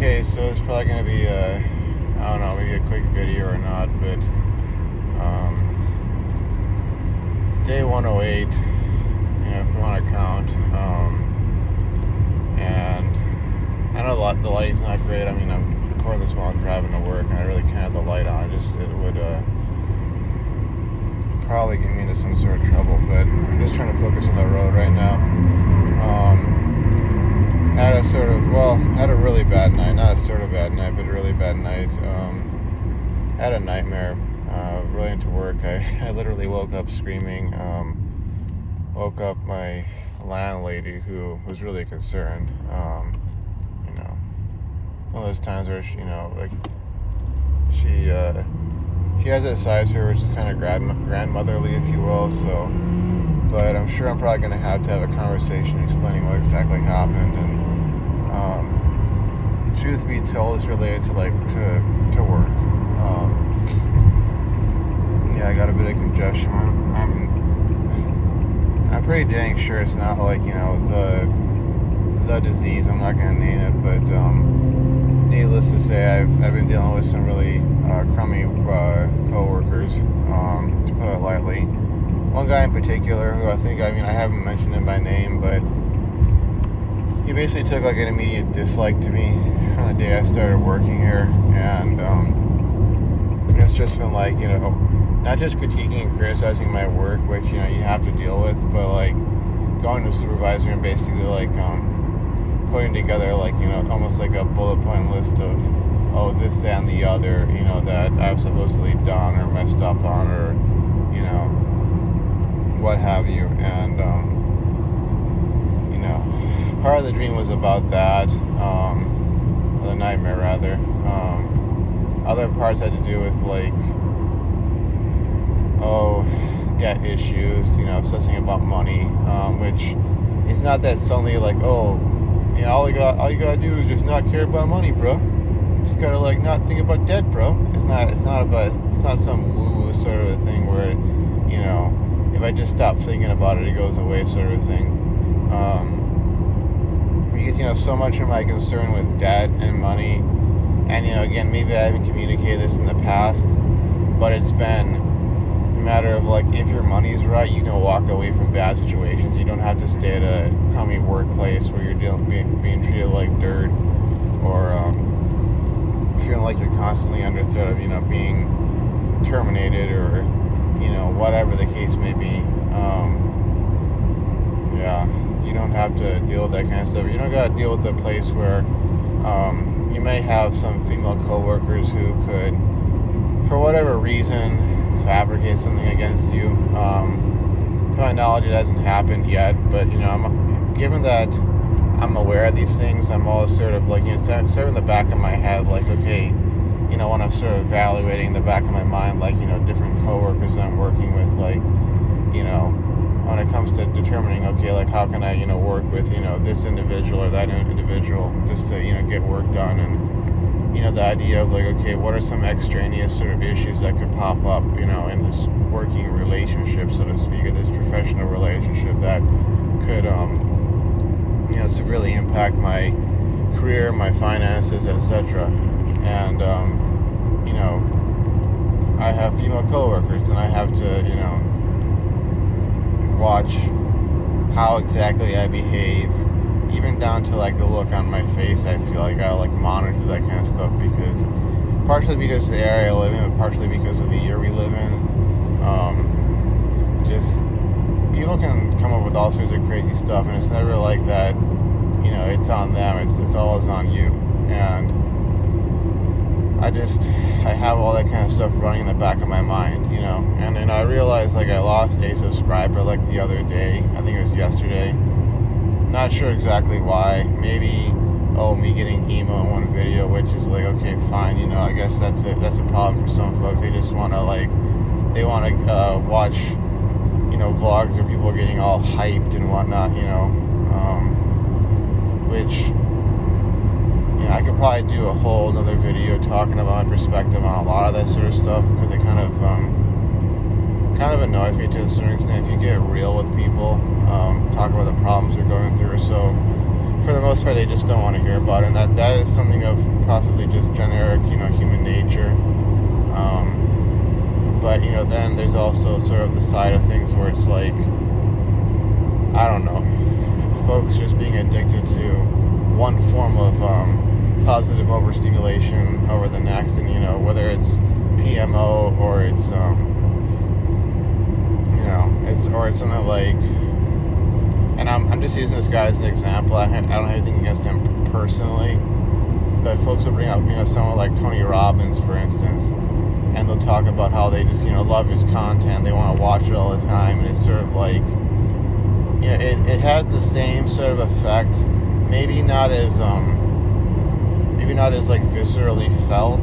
Okay, so it's probably going to be I don't know, maybe a quick video or not, but it's day 108, if you want to count, and I know the lighting's not great. I mean, I'm recording this while I'm driving to work, and I really can't have the light on. It would probably get me into some sort of trouble, but I'm just trying to focus on the road right now. Had a really bad night. Not a sort of bad night, but a really bad night. Had a nightmare. Really into work. I literally woke up screaming. Woke up my landlady, who was really concerned. One of those times where she has that side to her which is kind of grandmotherly, if you will. So, but I'm sure I'm probably going to have a conversation explaining what exactly happened. And truth be told, it's related to work. I got a bit of congestion. I'm pretty dang sure it's not the disease. I'm not going to name it, but needless to say, I've been dealing with some really crummy coworkers, to put it lightly. One guy in particular who I haven't mentioned him by name, but he basically took an immediate dislike to me from the day I started working here, and it's just been not just critiquing and criticizing my work, which you have to deal with, but going to supervisor and basically putting together almost like a bullet point list of this, that, and the other that I've supposedly done or messed up on, or what have you. And part of the dream was about that, the nightmare rather. Other parts had to do with debt issues, obsessing about money, which is not that suddenly all you gotta do is just not care about money, bro. Just gotta not think about debt, bro. It's not some woo-woo sort of a thing where if I just stop thinking about it, it goes away sort of a thing. Because so much of my concern with debt and money, and again, maybe I haven't communicated this in the past, but it's been a matter of if your money's right, you can walk away from bad situations. You don't have to stay at a crummy workplace where you're being treated like dirt, or feeling like you're constantly under threat of being terminated, or whatever the case may be. You don't have to deal with that kind of stuff. You don't got to deal with a place where you may have some female coworkers who could, for whatever reason, fabricate something against you. To my knowledge, it hasn't happened yet, but given that I'm aware of these things, I'm always sort of sort of in the back of my head, okay, when I'm sort of evaluating the back of my mind, different coworkers that I'm working with, when it comes to determining, okay, how can I, work with, this individual or that individual, just to, get work done. And, the idea of okay, what are some extraneous sort of issues that could pop up, in this working relationship, so to speak, or this professional relationship that could, severely impact my career, my finances, etc. And, I have female coworkers, and I have to, watch how exactly I behave, even down to the look on my face. I feel like I monitor that kind of stuff, because partially because of the area I live in, but partially because of the year we live in. Just people can come up with all sorts of crazy stuff, and it's never like that. It's on them. It's always on you. And I have all that kind of stuff running in the back of my mind, and then I realized I lost a subscriber the other day. I think it was yesterday. Not sure exactly why. Maybe me getting emo in one video, which is okay, fine, I guess that's it. That's a problem for some folks. They just want to watch vlogs of people getting all hyped and whatnot, which I could probably do a whole another video talking about my perspective on a lot of that sort of stuff, because it kind of annoys me to a certain extent. If you get real with people, talk about the problems they're going through. So for the most part, they just don't want to hear about it. And that is something of possibly just generic, human nature. But, then there's also sort of the side of things where it's like, I don't know, folks just being addicted to one form of positive overstimulation over the next, and, whether it's PMO or it's, it's something like, and I'm just using this guy as an example. I don't have anything against him personally, but folks will bring up, someone like Tony Robbins, for instance, and they'll talk about how they just, love his content. They want to watch it all the time, and it's sort of like, it has the same sort of effect, maybe not as like viscerally felt,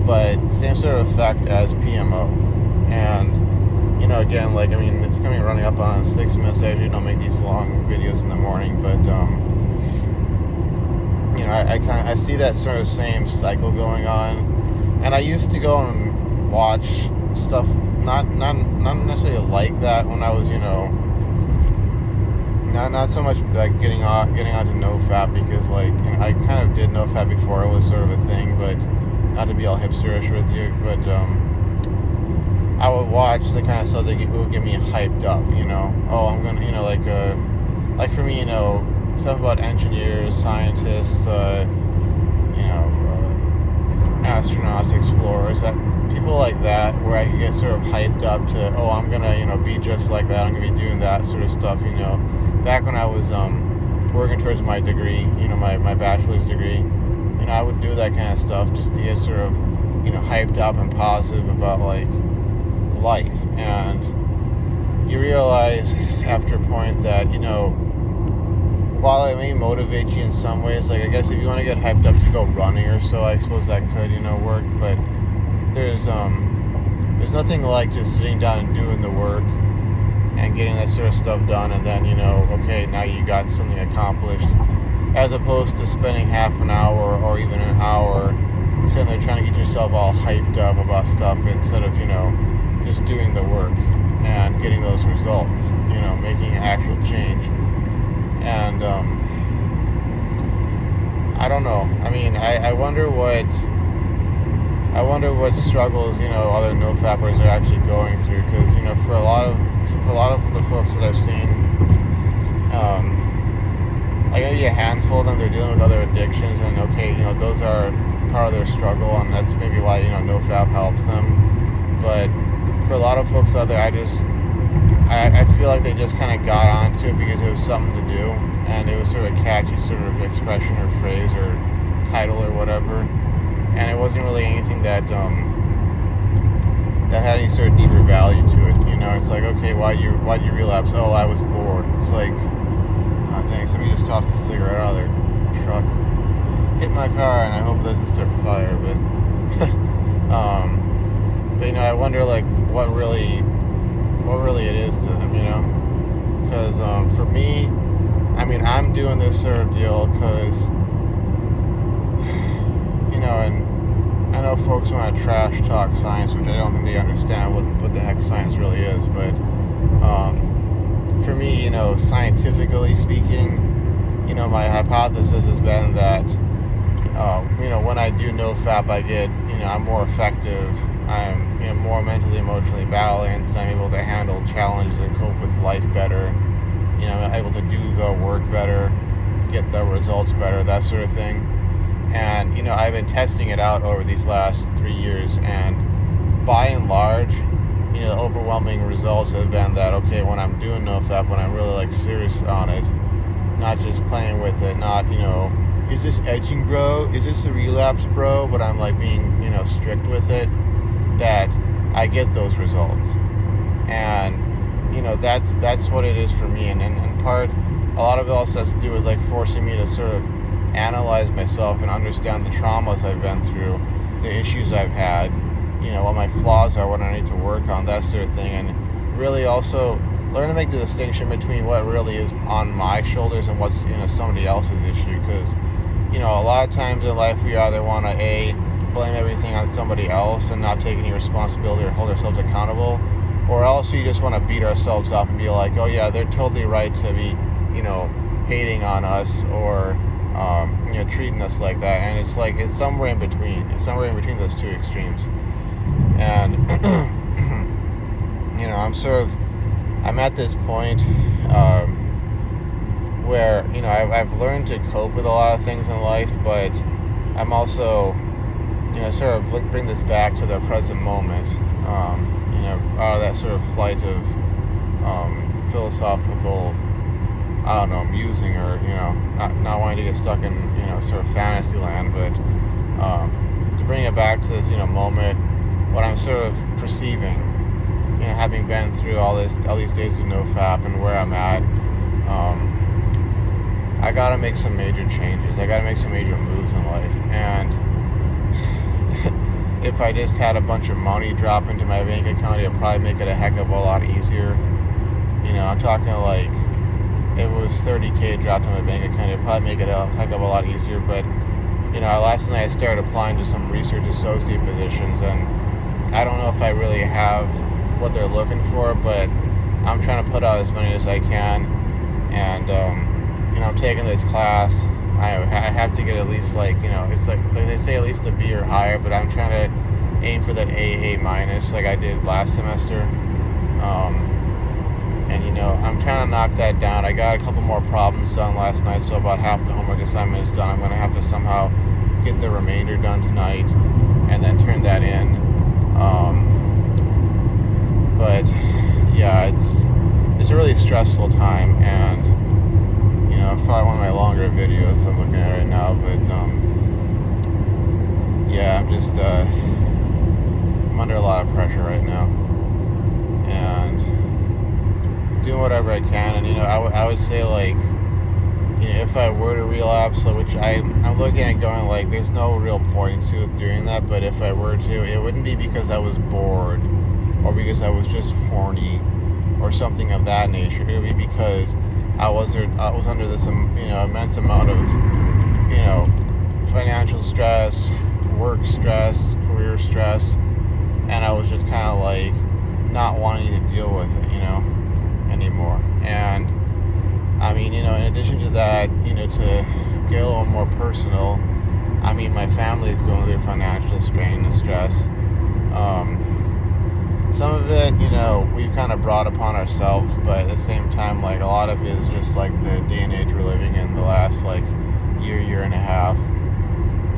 but same sort of effect as PMO. And again, like, it's running up on 6 minutes. I usually don't make these long videos in the morning, but I see that sort of same cycle going on. And I used to go and watch stuff not necessarily like that when I was, not so much like getting onto Nofap, because like, I kind of did Nofap before it was sort of a thing, but not to be all hipsterish with you, but I would watch the kind of stuff that would get me hyped up, oh, I'm gonna, like for me, stuff about engineers, scientists, astronauts, explorers, that people like that, where I could get sort of hyped up to, oh, I'm gonna, be just like that, I'm gonna be doing that sort of stuff, back when I was working towards my degree, my bachelor's degree, I would do that kind of stuff just to get sort of, hyped up and positive about like life. And you realize after a point that, while it may motivate you in some ways, like I guess if you want to get hyped up to go running or so, I suppose that could, work, but there's nothing like just sitting down and doing the work and getting that sort of stuff done, and then, okay, now you got something accomplished, as opposed to spending half an hour or even an hour sitting there trying to get yourself all hyped up about stuff instead of, just doing the work and getting those results, making actual change. And I don't know. I wonder what struggles, other Nofappers are actually going through, because, for a lot of the folks that I've seen, like maybe a handful of them, they're dealing with other addictions, and okay, those are part of their struggle, and that's maybe why, Nofap helps them. But for a lot of folks out there, I feel like they just kind of got onto it because it was something to do, and it was sort of a catchy sort of expression or phrase or title or whatever, and it wasn't really anything that had any sort of deeper value to it. It's like, okay, why'd you relapse? Oh, I was bored. It's like, oh, dang, somebody just tossed a cigarette out of their truck, hit my car, and I hope it doesn't start a fire. But but I wonder like what really it is to them, because for me, I'm doing this sort of deal because, and I know folks want to trash talk science, which I don't think they understand what the heck science really is, but for me, scientifically speaking, my hypothesis has been that, when I do Nofap, I get, I'm more effective, I'm, more mentally, emotionally balanced, I'm able to handle challenges and cope with life better, I'm able to do the work better, get the results better, that sort of thing. And, I've been testing it out over these last 3 years, and by and large, the overwhelming results have been that, okay, when I'm doing Nofap, when I'm really like serious on it, not just playing with it, not, is this edging, bro? Is this a relapse, bro? But I'm like being, strict with it, that I get those results. And, that's what it is for me. And in part, a lot of it also has to do with like forcing me to sort of analyze myself and understand the traumas I've been through, the issues I've had, what my flaws are, what I need to work on, that sort of thing. And really also learn to make the distinction between what really is on my shoulders and what's, somebody else's issue. Because, a lot of times in life we either want to blame everything on somebody else and not take any responsibility or hold ourselves accountable, or else we just want to beat ourselves up and be like, oh yeah, they're totally right to be, hating on us or treating us like that. And it's like it's somewhere in between. It's somewhere in between those two extremes. And I'm at this point where I've learned to cope with a lot of things in life, but I'm also sort of bring this back to the present moment. Out of that sort of flight of philosophical, I don't know, musing, or not wanting to get stuck in sort of fantasy land, but to bring it back to this moment, what I'm sort of perceiving, having been through all these days of Nofap and where I'm at. I gotta make some major changes. I gotta make some major moves in life, and if I just had a bunch of money drop into my bank account, it'd probably make it a heck of a lot easier. I'm talking like if it was $30K dropped in my bank account, it'd probably make it a heck of a lot easier. But last night I started applying to some research associate positions, and I don't know if I really have what they're looking for, but I'm trying to put out as many as I can. And I'm taking this class. I have to get at least it's like they say at least a B or higher, but I'm trying to aim for that A minus like I did last semester. I'm trying to knock that down. I got a couple more problems done last night, so about half the homework assignment is done. I'm going to have to somehow get the remainder done tonight and then turn that in. But yeah, it's a really stressful time, and it's probably one of my longer videos I'm looking at right now, but I'm just I'm under a lot of pressure right now, and doing whatever I can. And I would say if I were to relapse, which I'm looking at going there's no real point to doing that, but if I were to, it wouldn't be because I was bored or because I was just horny or something of that nature. It would be because I was under this immense amount of financial stress, work stress, career stress, and I was just kind of not wanting to deal with it anymore. And in addition to that, to get a little more personal, my family is going through financial strain and stress. Some of it, we've kind of brought upon ourselves, but at the same time, a lot of it is just the day and age we're living in, the last year and a half,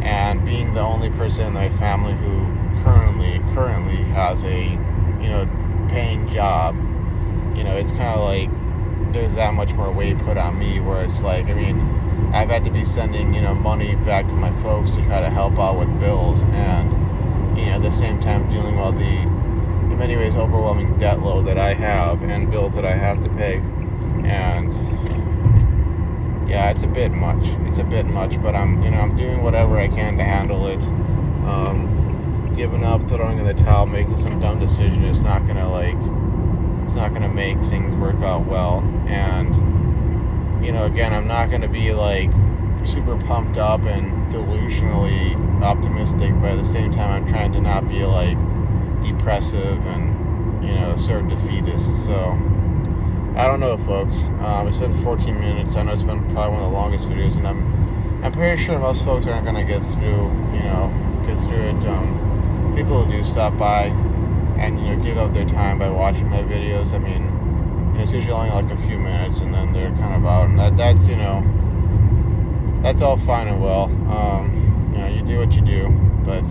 and being the only person in my family who currently has a paying job. It's kind of there's that much more weight put on me, where it's I've had to be sending money back to my folks to try to help out with bills, and at the same time dealing with the, in many ways, overwhelming debt load that I have and bills that I have to pay. And yeah, it's a bit much, but I'm doing whatever I can to handle it. Giving up, throwing in the towel, making some dumb decision is not gonna make things work out well. And again, I'm not gonna be super pumped up and delusionally optimistic, but at the same time I'm trying to not be depressive and sort of defeatist. So I don't know, folks. It's been 14 minutes. I know it's been probably one of the longest videos, and I'm pretty sure most folks aren't gonna get through it. People who do stop by and give up their time by watching my videos, it's usually only a few minutes, and then they're kind of out, and that's all fine and well. You do what you do, but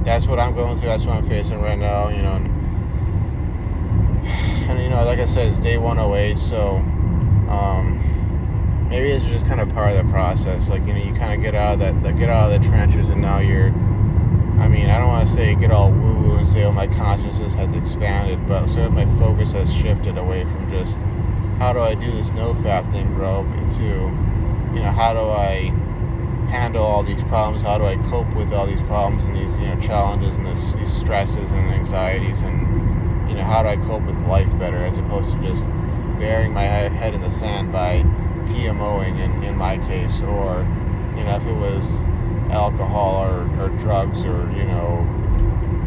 that's what I'm going through. That's what I'm facing right now. And like I said, it's day 108, so maybe it's just kind of part of the process. You kind of get out of the trenches, and now you're. I don't want to say get all woo-woo and say, my consciousness has expanded, but sort of my focus has shifted away from just how do I do this Nofap thing, bro, to how do I handle all these problems? How do I cope with all these problems and these challenges and these stresses and anxieties, and how do I cope with life better, as opposed to just burying my head in the sand by PMOing in my case, or if it was alcohol or drugs, or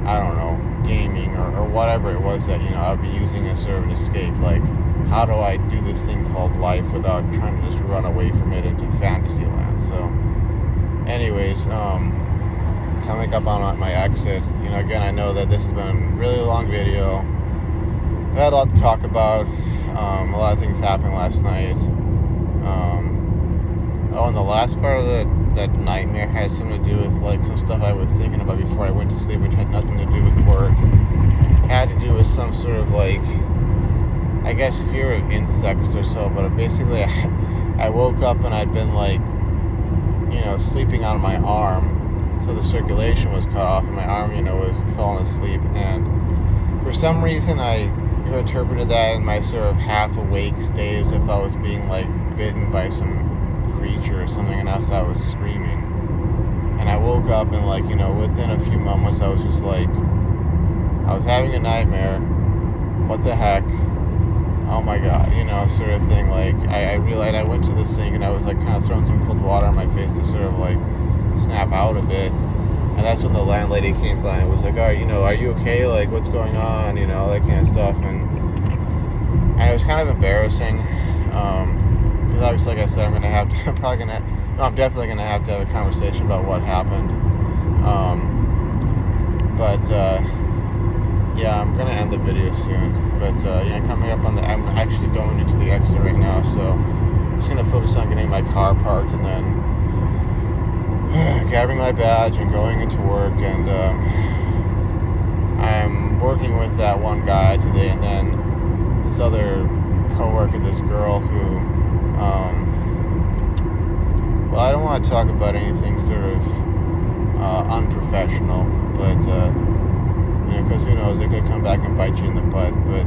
I don't know, gaming or whatever it was that I'd be using as sort of an escape. how do I do this thing called life without trying to just run away from it into fantasy land. So anyways, coming up on my exit, again, I know that this has been a really long video. I had a lot to talk about. A lot of things happened last night. And the last part of that nightmare had something to do with like some stuff I was thinking about before I went to sleep, which had nothing to do with work. It had to do with some sort of like, I guess, fear of insects or so. But basically, I woke up and I'd been like, sleeping on my arm, so the circulation was cut off, and my arm, was falling asleep. And for some reason, I interpreted that in my sort of half-awake state as if I was being like bitten by some creature or something, and I was screaming. And I woke up and like, within a few moments, I was just like, I was having a nightmare. What the heck? Oh my god, sort of thing. Like, I realized I went to the sink and I was like kind of throwing some cold water on my face to sort of like snap out of it. And that's when the landlady came by and was like, are you okay? Like, what's going on? All that kind of stuff. And it was kind of embarrassing. Because obviously, like I said, I'm definitely going to have to have a conversation about what happened. Yeah, I'm going to end the video soon. But, coming up on I'm actually going into the exit right now, so I'm just going to focus on getting my car parked and then grabbing my badge and going into work. And I'm working with that one guy today, and then this other coworker, this girl who, I don't want to talk about anything sort of unprofessional, but because who knows, it could come back and bite you in the butt. But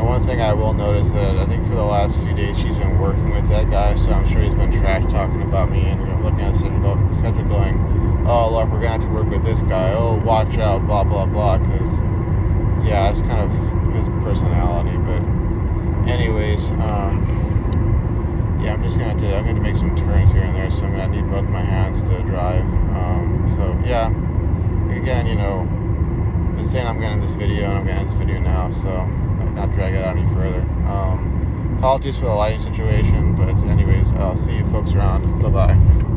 one thing I will notice that I think for the last few days she's been working with that guy, so I'm sure he's been trash talking about me and looking at the schedule going, oh look, we're gonna have to work with this guy, oh watch out, blah blah blah, because that's kind of his personality. But anyways, I'm just I'm going to make some turns here and there, so I'm going to need both my hands to drive. Again, been saying I'm going to end this video, and I'm going to end this video now, so not drag it out any further. Apologies for the lighting situation, but anyways, I'll see you folks around. Bye-bye.